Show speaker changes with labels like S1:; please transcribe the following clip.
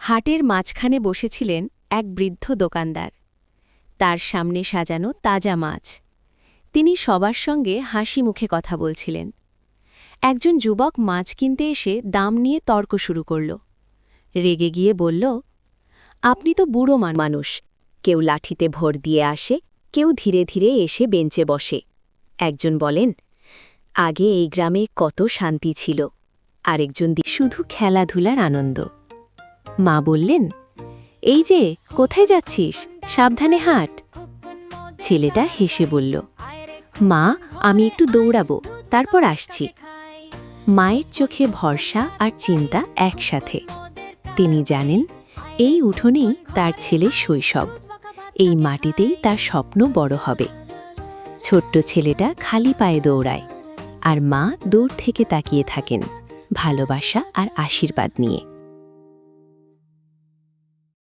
S1: হাটের মাঝখানে বসেছিলেন এক বৃদ্ধ দোকানদার। তার সামনে সাজানো তাজা মাছ। তিনি সবার সঙ্গে হাসি মুখে কথা বলছিলেন। একজন যুবক মাছ কিনতে এসে দাম নিয়ে তর্ক শুরু করল। রেগে গিয়ে বলল, আপনি তো বুড়ো মানুষ, কেউ লাঠিতে ভর দিয়ে আসে, কেউ ধীরে ধীরে এসে বেঞ্চে বসে। একজন বলেন, আগে এই গ্রামে কত শান্তি ছিল। আরেকজন শুধু খেলাধুলার আনন্দ। মা বললেন, এই যে কোথায় যাচ্ছিস, সাবধানে হাঁট। ছেলেটা হেসে বলল, মা, আমি একটু দৌড়াবো, তারপর আসছি। মায়ের চোখে ভরসা আর চিন্তা একসাথে। তিনি জানেন, এই উঠোনেই তার ছেলের শৈশব, এই মাটিতেই তার স্বপ্ন বড় হবে। ছোট্ট ছেলেটা খালি পায়ে দৌড়ায়, আর মা দূর থেকে তাকিয়ে থাকেন, ভালোবাসা আর আশীর্বাদ নিয়ে।